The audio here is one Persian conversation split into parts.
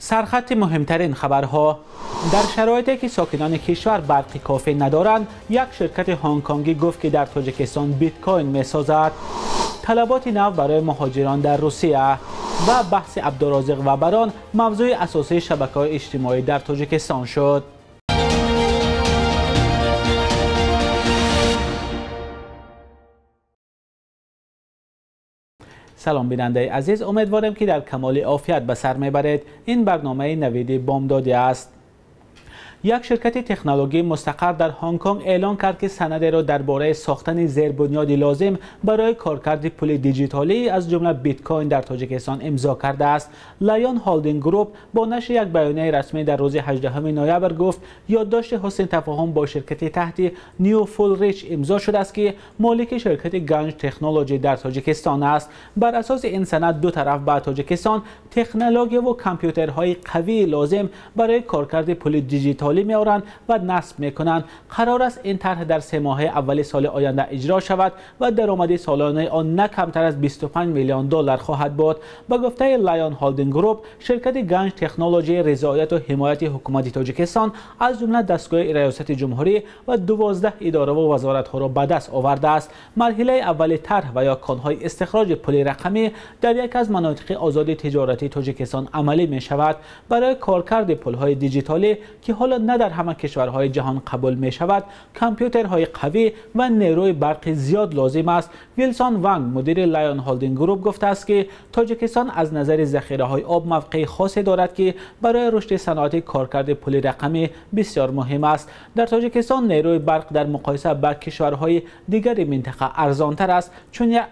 سرخط مهمترین خبرها: در شرایطی که ساکنان کشور برق کافی ندارند، یک شرکت هنگ کنگی گفت که در تاجیکستان بیت کوین می‌سازد. طلبات نو برای مهاجران در روسیه و بحث عبدالرازق وبران موضوع اساسی شبکه‌های اجتماعی در تاجیکستان شد. سلام بیننده عزیز، امیدوارم که در کمال عافیت به سر میبرید. این برنامه نوید بامدادی است. یک شرکت تکنولوژی مستقر در هنگ کنگ اعلان کرد که سند را درباره ساختن زیربنیاد لازم برای کارکرد پول دیجیتالی از جمله بیت کوین در تاجیکستان امضا کرده است. لایون هولدینگ گروپ با نشر یک بیانیه رسمی در روز 18 نوامبر گفت یادداشت حسن تفاهم با شرکت تحت نیو فول ریچ امضا شده است که مالک شرکت گنج تکنولوژی در تاجیکستان است. بر اساس این سند دو طرف به تاجیکستان تکنولوژی و کامپیوترهای قوی لازم برای کارکرد پول دیجیتالی می‌آورند و نصب می‌کنند. قرار است این طرح در 3 ماه اول سال آینده اجرا شود و درآمد سالانه آن نه کمتر از 25 میلیون دلار خواهد بود. به گفته لایون هولدینگ گروپ، شرکت گنج تکنولوژی رضایت و حمایت حکومت تاجیکستان از جمله دستگاه ریاست جمهوری و 12 اداره و وزارت‌ها را به دست آورده است. مرحله اول طرح و یا کان‌های استخراج پول رقمی در یک از مناطق آزاد تجارتی تاجیکستان عملی می‌شود. برای کارکرد پول‌های دیجیتالی که حالا نه در همه کشورهای جهان قبول می شود، کامپیوترهای قوی و نیروی برق زیاد لازم است. ویلسون وانگ، مدیر لایون هولدینگ گروپ، گفته است که تاجیکستان از نظر ذخیره‌های آب موقع خاصی دارد که برای رشد صنعت کارکرد پول رقمی بسیار مهم است. در تاجیکستان نیروی برق در مقایسه با کشورهای دیگر منطقه ارزانتر است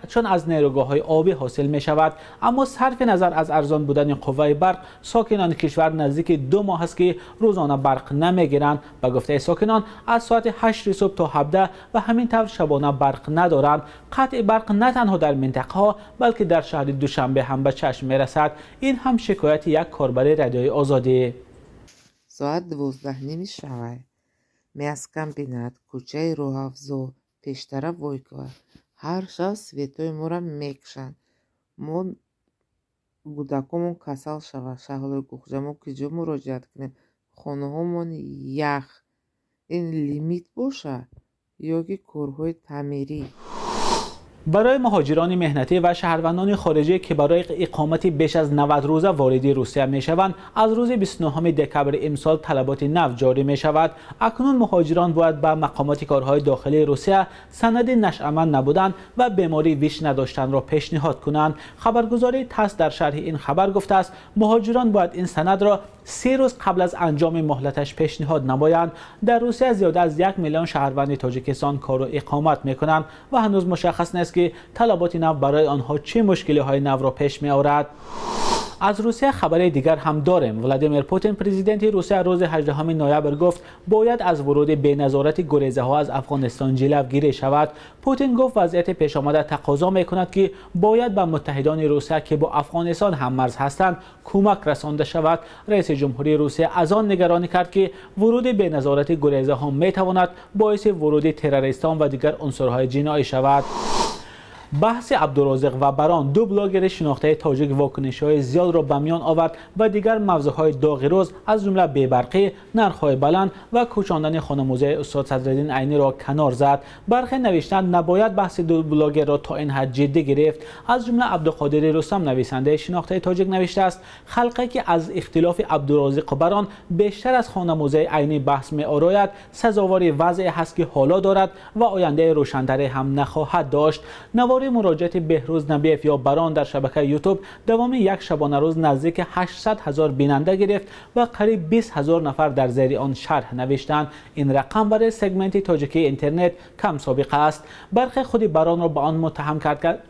چون از نیروگاه‌های آبی حاصل می شود. اما صرف نظر از ارزان بودن قوه برق، ساکنان کشور نزدیک 2 ماه است که روزانه برق نمیگیرند. به گفته ساکنان از ساعت 8 صبح تا 17 و همین طور شبانه برق ندارند. قطع برق نه تنها در منطقه ها بلکه در شهر دوشنبه هم به چشم میرسد. این هم شکایت یک کاربر رادیوی آزادی. ساعت 12:30 شب میاسکامبینات کوچه روحافزو پیشطرف وایکا هر شب سویتوی مورا میکشن ما کودکمون کسل شود شهلوی گوخجمون کجا مراجعت کنیم خانه‌هامون یخ این لیمیت باشه یا که کارهای تعمیری. برای مهاجران مهنتی و شهروندان خارجی که برای اقامت بیش از 90 روزه وارد روسیه می شوند، از روز 29 دکمبر امسال طلبات نو جاری می شود. اکنون مهاجران باید به مقامات کارهای داخلی روسیه سند نشأمند نبودن و بیماری ویش نداشتن را پیشنهاد کنند. خبرگزاری تاس در شرح این خبر گفته است مهاجران باید این سند را 3 روز قبل از انجام مهلتش پیشنهاد نمایند. در روسیه زیاده از 1 میلیون شهروند تاجیکستان کار و اقامت می کنند و هنوز مشخص نیست که طلبات نو برای آنها چه مشکل‌های نو را پیش می آورد. از روسیه خبر دیگر هم داریم. ولادیمیر پوتین پرزیدنت روسیه روز 18 نوامبر گفت باید از ورود به نظارت گریزه ها از افغانستان جلوگیری شود. پوتین گفت وضعیت پیش آمده تقاضا می‌کند که باید به متحدان روسیه که با افغانستان هم مرز هستند کمک رسانده شود. رئیس جمهوری روسیه از آن نگرانی کرد که ورود به نظارت گریزه ها می‌تواند باعث ورود تروریستان و دیگر عنصرهای جنایی شود. بحث عبدالرازق وبران، دو بلاگر شناخته تاجیک واکنش‌های زیاد را به میان آورد و دیگر موضوع‌های داغ روز از جمله بی‌برقی، نرخ‌های بلند و کوچاندن خانموزه استاد صدرالدین عینی را کنار زد. برخی نوشتند نباید بحث دو بلاگر را تا این حد جدی گرفت. از جمله عبدالقادر رستم نویسنده شناخته تاجیک نوشته است خلقی که از اختلاف عبدالرازق و بران بیشتر از خانموزه عینی بحث می‌آراید سزاوار وضعی هست که حالا دارد و آینده روشن‌تری هم نخواهد داشت. نوار مراجعه بهروز نبیف یا بران در شبکه یوتیوب دوام یک شبانه روز نزدیک 800,000 بیننده گرفت و قریب 20,000 نفر در زیر آن شرح نوشتند. این رقم برای سگمنت تاجیکی اینترنت کم سابقه است. برخی خود بران را به آن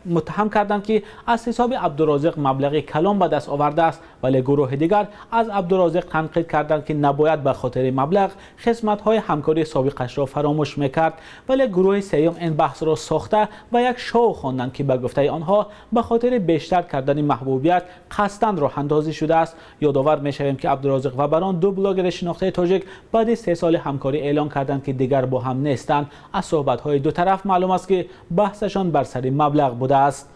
متهم کردند که از حساب عبدالرازق مبلغ کلان به دست آورده است، ولی گروه دیگر از عبدالرازق تنقید کردند که نباید به خاطر مبلغ خدمت‌های همکاری سابقش را فراموش میکرد. ولی گروه سوم این بحث را ساخته و یک شو خواندند که به گفته آنها به خاطر بیشتر کردن محبوبیت قصداً راه اندازی شده است. یادآور می‌شویم که عبدالرازق و بران دو بلاگر شناخته تاجیک بعد از 3 سال همکاری اعلان کردند که دیگر با هم نیستند. از صحبت‌های دو طرف معلوم است که بحثشان بر سر مبلغ بوده است.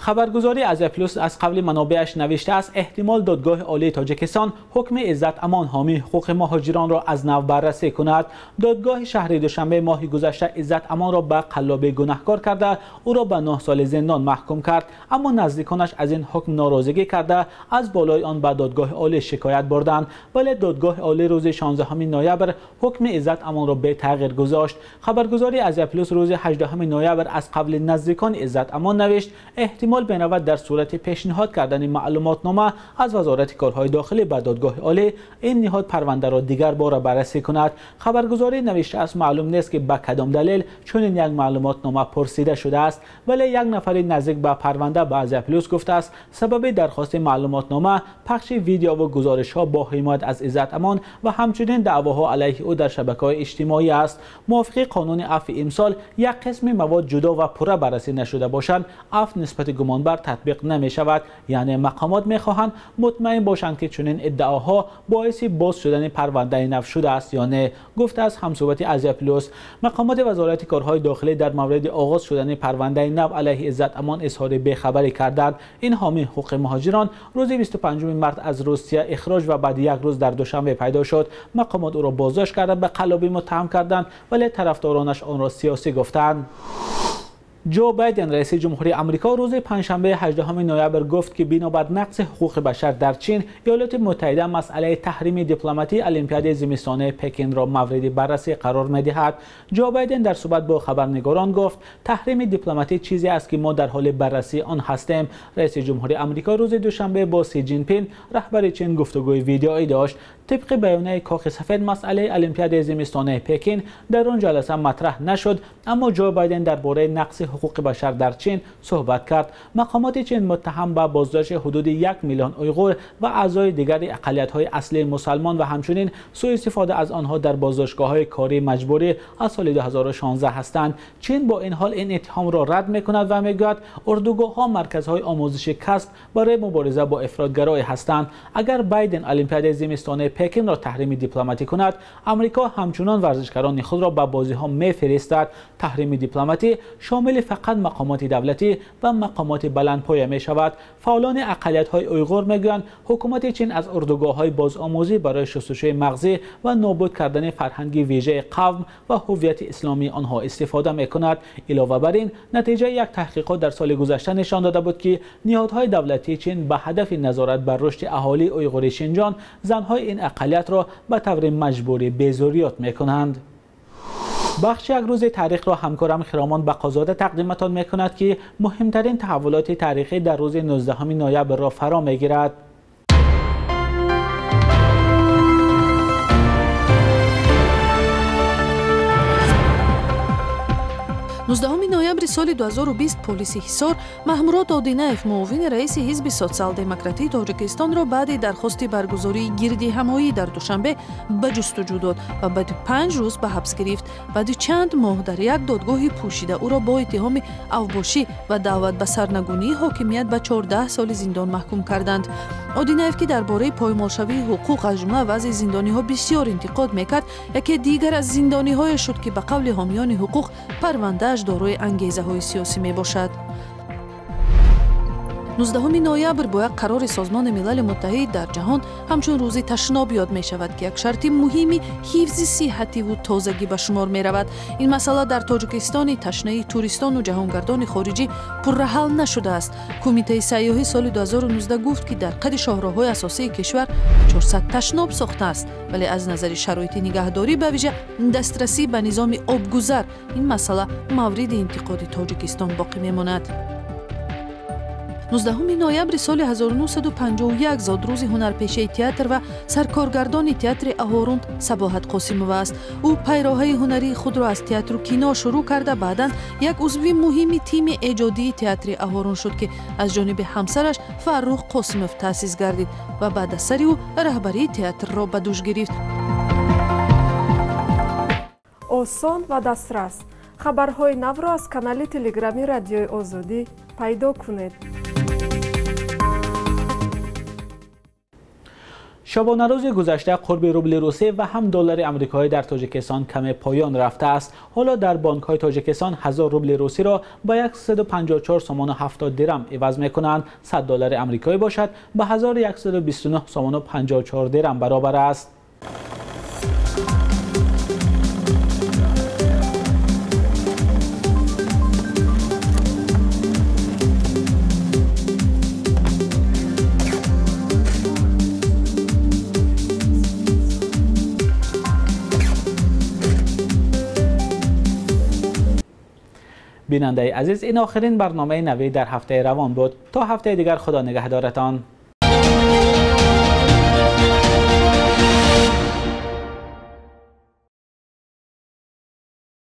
خبرگزاری آزیا پلوس از قبل منابعش نوشته است احتمال دادگاه عالی تاجیکستان حکم عزت امان حامی حقوق مهاجران را از نو بررسی کند. دادگاه شهر دوشنبه ماه گذشته عزت امان را به قلابی گناهکار کرده او را به 9 سال زندان محکوم کرد، اما نزدیکانش از این حکم ناراضگی کرده از بالای آن به دادگاه عالی شکایت بردند، ولی دادگاه عالی روز 16 نوامبر حکم عزت امان را به تغییر گذاشت. خبرگزاری آزیا پلوس روز 18 نوامبر از قبل نزدیکان عزت امان نوشت احتمال بنود در صورت پیشنهاد کردن معلوماتنامه از وزارت کارهای داخلی به دادگاه عالی این نهاد پرونده را دیگر بار بررسی کند. خبرگزاری نوشته است معلوم نیست که به کدام دلیل چنین یک معلوماتنامه پرسیده شده است، ولی یک نفر نزدیک به پرونده به آزیا پلوس گفته است سبب درخواست معلوماتنامه پخش ویدیو و گزارش ها با حمایت از عزت امان و همچنین دعواها علیه او در شبکه‌های اجتماعی است. موافق قانون عفو امسال یک قسم مواد جدا و پوره بررسی نشده باشند عفو نسبت گمانبر تطبیق نمی شود، یعنی مقامات می خواهند مطمئن باشند که چنین ادعاها باعث باز شدن پرونده نو شده است یا نه، گفته است همصحبت آزیا پلوس. مقامات وزارت کارهای داخلی در مورد آغاز شدن پرونده نو علیه عزت امان اظهار بی‌خبری کردند. این حامی حقوق مهاجران روز 25 مارس از روسیه اخراج و بعد یک روز در دوشنبه پیدا شد. مقامات او را بازداشت کرده به قلابی متهم کردند، ولی طرفدارانش آن را سیاسی گفتند. جو بایدن رئیس جمهوری آمریکا روز پنجشنبه 18 نوامبر گفت که بنابر نقض حقوق بشر در چین، ایالات متحده مسئله تحریم دیپلماتی المپیاد زمستانه پکن را مورد بررسی قرار می‌دهد. جو بایدن در صحبت با خبرنگاران گفت تحریم دیپلماتی چیزی است که ما در حال بررسی آن هستیم. رئیس جمهوری آمریکا روز دوشنبه با سی جین پینگ رهبر چین گفتگوی ویدئویی داشت. طبق بیانیه کاخ سفید مسئله المپیاد زمستانه پکن در آن جلسه مطرح نشد، اما جو بایدن درباره نقض حقوق بشر در چین صحبت کرد. مقامات چین متهم به بازداشت حدود 1 میلیون اویغور و اعضای دیگر اقلیت‌های اصلی مسلمان و همچنین سوء استفاده از آنها در بازداشتگاه‌های کاری مجبوری از سال 2016 هستند. چین با این حال این اتهام را رد می‌کند و می‌گوید اردوگاه‌ها مرکزهای آموزش کسب برای مبارزه با افراطگرایی هستند. اگر بایدن المپیاد زمستانه پکن را تحریم دیپلماتی کند، آمریکا همچنان ورزشکاران خود را به بازی‌ها می‌فرستد. تحریم دیپلماتی شامل فقط مقامات دولتی و مقامات بلندپایه می شود. فعالان اقلیت‌های اویغور میگویند حکومت چین از اردوگاه‌های بازآموزی برای شستشوی مغزی و نابود کردن فرهنگ ویژه قوم و هویت اسلامی آنها استفاده می‌کند. علاوه بر این، نتیجه یک تحقیقات در سال گذشته نشان داده بود که نهادهای دولتی چین به هدف نظارت بر رشد اهالی اویغور شینجان، زن‌های این اقلیت را به طور مجبوری بیزوریات می‌کنند. بخش یک روز تاریخ را همکارم خرامان بقازاده تقدیمتان می‌کند که مهمترین تحولات تاریخی در روز 19 نوامبر را فرا می‌گیرد. 19 ноябри соли 2020 полиси ҳисор Маҳмурод Одинаев, муовини раиси ҳизби социал-демократии Тоҷикистонро баъди дархости баргузории гирдиҳамоӣ дар душанбе ба ҷустуҷӯ дод ва баъди 5 рӯз ба ҳабс гирифт. баъди чанд моҳ дар як додгоҳи пӯшида ӯро бо иттиҳоми авбошӣ ва даъват ба сарнагунии ҳокимият ба 14 соли зиндон маҳкум карданд. Одинаев ки дар бораи поймолшавии ҳуқуқ аз ҷумла вазъи зиндониҳо бисёр интиқод мекард, яке дигар аз зиндониҳое шуд ки ба қавли ҳомиёни ҳуқуқ парвандааш дорои ангезаҳои сиёсӣ мебошад. 19 ноябр бо як қарори Созмони Милали Муттаҳид дар ҷаҳон ҳамчун рӯзи ташноб ёд мешавад, ки як шарти муҳими ҳифзи сиҳативу тозагӣ ба шумор меравад. ин масъала дар Тоҷикистони ташнаи туристону ҷаҳонгардони хориҷӣ пурраҳал нашудааст. Кумитаи сайёҳӣ соли 2019 гуфт, ки дар қади шоҳроҳҳои асосии кишвар 400 ташноб сохтааст, вале аз назари шароити нигаҳдорӣ ба виҷа дастрасӣ ба низоми обгузар ин масъала мавриди интиқоди Тоҷикистон боқӣ мемонад. 19 ноябри соли 1951 зод рӯзи ҳунарпешаи театр ва саркоргардони театри Аҳорун Сабоҳат Қосимова аст. ӯ пайроҳаи ҳунарии худро аз театру кино шурӯъ карда, баъдан як узви муҳими тими эҷодии театри Аҳорун шуд, ки аз ҷониби ҳамсараш Фаррух Қосимов таъсис гардид ва баъд аз сари ӯ раҳбарии театрро ба дӯш гирифт. осон ва дастрас хабарҳои навро аз канали телеграми Радиои Озодӣ пайдо кунед. شبانه روز گذشته قرب روبل روسی و هم دلار آمریکایی در تاجیکستان کم پایان رفته است. حالا در بانک‌های تاجیکستان 1000 روبل روسی را با 154 سوم و 70 درم عوض می‌کنند. 100 دلار آمریکایی باشد به 1129 سوم و 54 درم برابر است. بیننده عزیز، این آخرین برنامه نوید در هفته روان بود. تا هفته دیگر خدا نگهدارتان.